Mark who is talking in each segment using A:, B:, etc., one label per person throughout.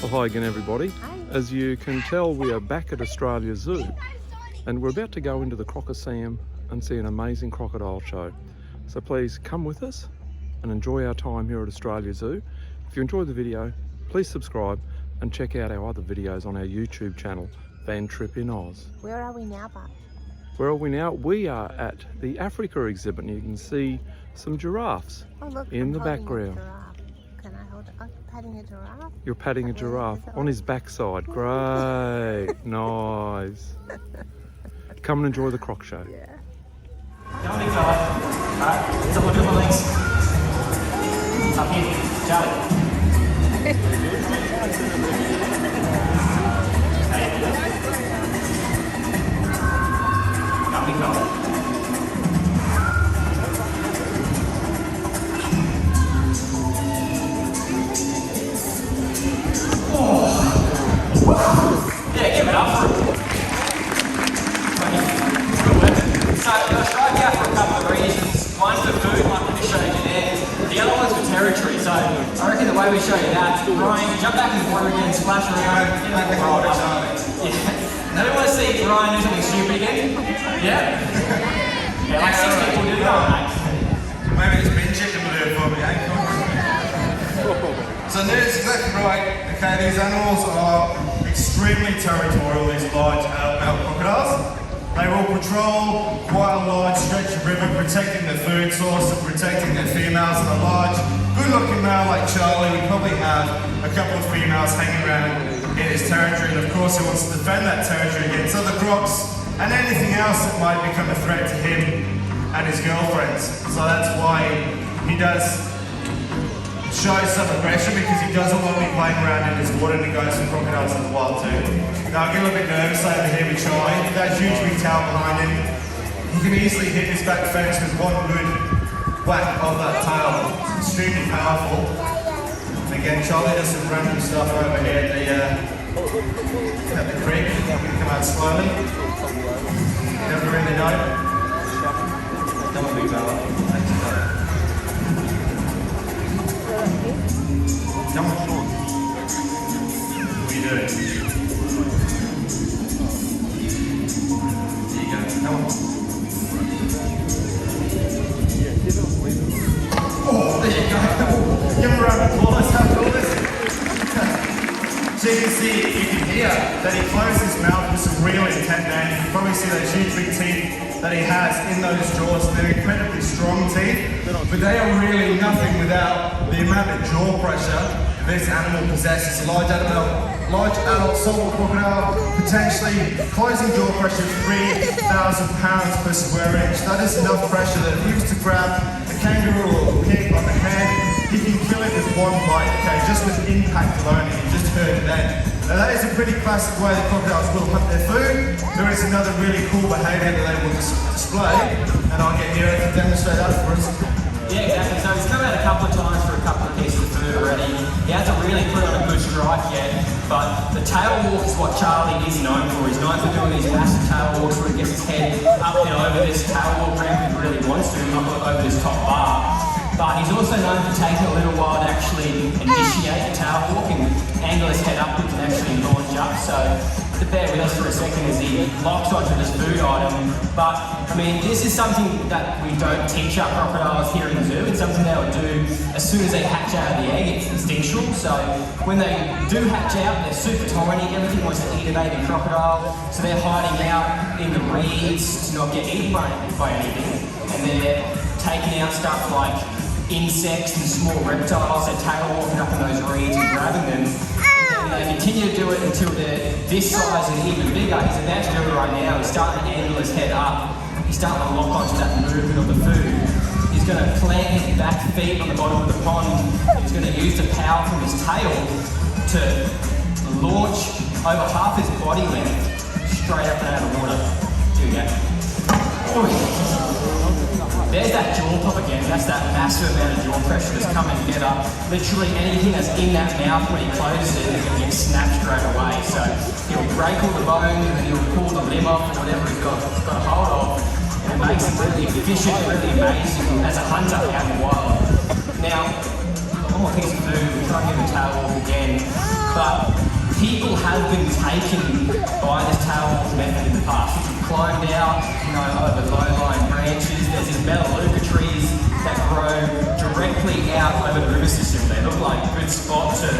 A: Well, hi again everybody.
B: Hi.
A: As you can tell, we are back at Australia Zoo and we're about to go into the Crocoseum and see an amazing crocodile show. So please come with us and enjoy our time here at Australia Zoo. If you enjoyed the video, please subscribe and check out our other videos on our YouTube channel, Van Trip in Oz.
B: Where are we now, Bob?
A: Where are we now? We are at the Africa exhibit and you can see some giraffes
B: Oh, look,
A: in
B: I'm
A: the
B: holding a
A: background.
B: giraffe. Can I hold it? Oh, you're patting a giraffe?
A: You're patting a giraffe on his backside. Great, nice. Come and enjoy the Croc Show.
B: Yeah.
C: Come on, big fella. Alright, so look at my legs. Up here, Charlie. Come on, big fella. Yeah, give it up for him. So I tried out for a couple of reasons. One's for food, like we showed you there. The other one's for territory. So I reckon the way we show you that, Ryan, jump back in the water again, splash around, get back in the water. Yeah. Now we want to see Ryan do something stupid again. Yeah? Yeah, like 6 people do that, mate.
D: Maybe it's been chicken will do it for me, eh? So Ned's exactly right. Okay, these animals are extremely territorial, these large adult crocodiles. They will patrol quite a large stretch of river, protecting their food source and protecting their females. And a large, good-looking male like Charlie would probably have a couple of females hanging around in his territory. And of course, he wants to defend that territory against other crocs and anything else that might become a threat to him and his girlfriends. So that's why he does show some aggression, because he doesn't want to be playing around in his water and he goes for crocodiles in the wild too. Now I get a little bit nervous over here with Charlie. That huge big tail behind him, he can easily hit his back fence with one good whack of that tail. It's extremely powerful. And again, Charlie does some random stuff over here at the creek. Come out slowly. You never really know. Come on, big fella. Thanks for that. Come on. What are you doing? There you go. Come on. Oh, there you go. Give him a round of applause. How cool is it? So you can see, you can hear that he closed his mouth with some real intent there. You can probably see those huge big teeth that he has in those jaws. They're incredibly strong teeth, but they are really nothing without the amount of jaw pressure this animal possesses. A large adult saltwater crocodile, potentially closing jaw pressure of 3,000 pounds per square inch. That is enough pressure that if he was to grab a kangaroo or a pig on the head, he can kill it with one bite, okay, just with impact alone, and you just heard it then. Now that is a pretty classic way that crocodiles will hunt their food. There is another really cool behaviour that they will display, and I'll get Nero to demonstrate that for us.
C: Yeah, exactly. So he's come out a couple of times for a couple of pieces of food already. He hasn't really put on a good strike yet, but the tail walk is what Charlie is known for. He's known for doing these massive tail walks where he gets his head up and over this tail walk ramp if he really wants to, not over this top bar. But he's also known for taking a little while to actually initiate the tail walk and angle his head upwards and actually launch up. So bear with us for a second as he locks onto this food item. But I mean, this is something that we don't teach our crocodiles here in the zoo. It's something they'll do as soon as they hatch out of the egg. It's instinctual. So when they do hatch out, they're super tiny. Everything wants to eat a baby crocodile. So they're hiding out in the reeds to not get eaten by anything. And they're taking out stuff like insects and small reptiles. They're tail walking up in those reeds and grabbing them. And they continue to do it until they're this size and even bigger. He's about to do it right now. He's starting to angle his head up. He's starting to lock onto that movement of the food. He's going to plant his back feet on the bottom of the pond. He's going to use the power from his tail to launch over half his body length straight up and out of the water. Here we go. There's that jaw pop again. That's that massive amount of jaw pressure that's coming together. Literally anything that's in that mouth when he closes it is going to get snapped straight away. So he'll break all the bones and then he'll pull the limb off or whatever he's got a hold of. And it makes him really efficient, really amazing as a hunter out in the wild. Now, one more piece of food. We try and get the tail off again. but people have been taken by this tail walk method in the past. You've climbed out, over low-lying branches. There's these melaleuca trees that grow directly out over the river system. They look like a good spot to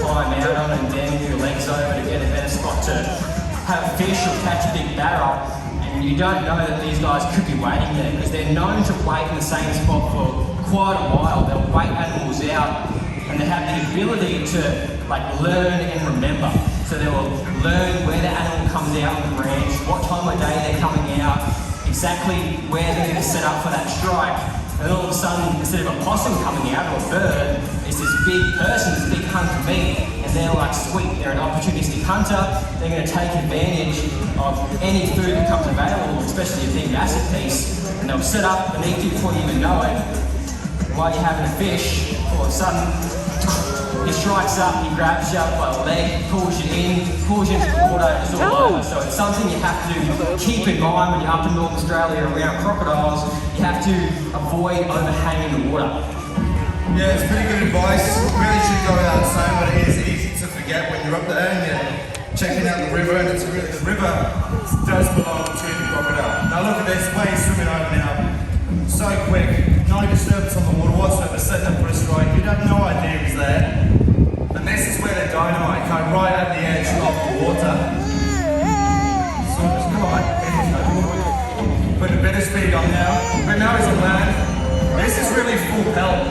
C: climb out on and then move your legs over to get a better spot to have fish or catch a big barrel. And you don't know that these guys could be waiting there because they're known to wait in the same spot for quite a while. They'll wait animals out and they have the ability to learn and remember. So they will learn where the animal comes out on the branch, what time of day they're coming out, exactly where they're going to set up for that strike. And all of a sudden, instead of a possum coming out or a bird, it's this big person, this big hunk of meat, and they're like, sweet, they're an opportunistic hunter. They're going to take advantage of any food that comes available, especially a big massive piece, and they'll set up beneath you before you even know it. While you're having a fish, all of a sudden, he strikes up, he grabs you by the leg, pulls you into the water, it's all over. So it's something you have to keep in mind when you're up in North Australia around crocodiles. You have to avoid overhanging the water.
D: Yeah, it's pretty good advice. Really should go without saying, but it is easy to forget when you're up there and you're checking out the river, and the river does belong to the crocodile. Now look at this, way he's swimming over now. So quick, no disturbance on the water whatsoever, setting up for a strike. You'd have no idea he's there. And this is where the dynamite come right at the edge of the water. So just come on, put a bit of speed on now. But now he's on land. This is really full pelt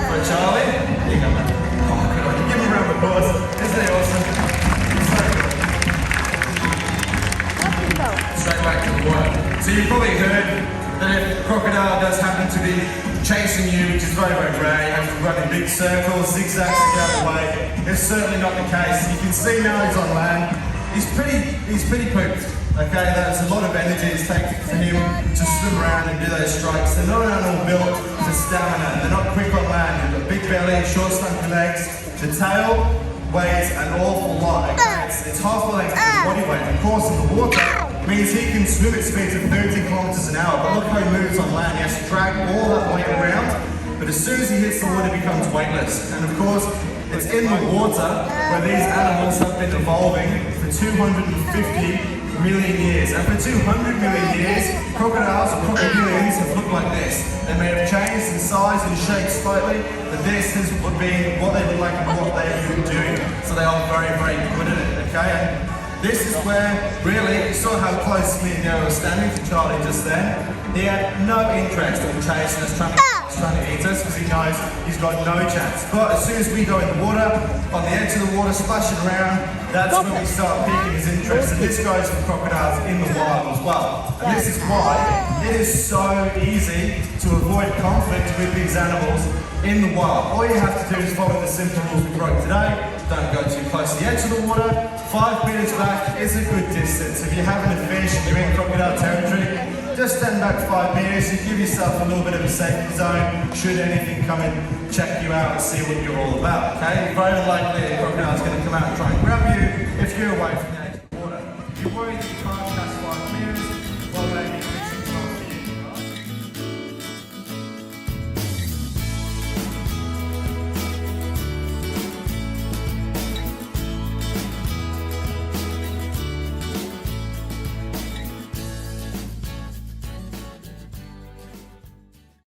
D: for Charlie. Here you go, man. Oh, good on you. Give him a round of applause. Isn't it awesome? Straight back to the water. So you've probably heard that if a crocodile does happen to be chasing you, which is very, very rare, you have to run in big circles, zigzags to get out of the way. It's certainly not the case. You can see now he's on land. He's pretty pooped. Okay, that's a lot of energy it's taken for him to swim around and do those strikes. They're not an animal built for stamina. They're not quick on land. They've got big belly, short stumpy legs. The tail weighs an awful lot. Okay, it's half the length of his body weight. Of course, in the water means he can swim at speeds of 30 kilometers an hour. But look how he moves on land. He has to drag all that weight around. But as soon as he hits the water, he becomes weightless. And of course, it's in the water where these animals have been evolving for 250 million years. And for 200 million years, crocodiles or crocodilians have looked like this. They may have changed in size and shape slightly, but this has been what they look like and what they've been doing. So they are very, very good at it, okay? And this is where, really, you saw how close me and Nero were standing to Charlie just then. He had no interest in chasing us, trying to eat us, because he knows he's got no chance. But as soon as we go in the water, on the edge of the water, splashing around, that's when we start piquing his interest. And this goes for crocodiles in the wild as well. And this is why it is so easy to avoid conflict with these animals in the wild. All you have to do is follow the simple rules we broke today. Don't go too close to the edge of the water. 5 meters back is a good distance. If you're having a fish and you're in crocodile territory, just stand back 5 meters. You give yourself a little bit of a safety zone should anything come and check you out and see what you're all about, okay? Very likely a crocodile's going to come out and try and grab you if you're away from the edge of the water. If you're worried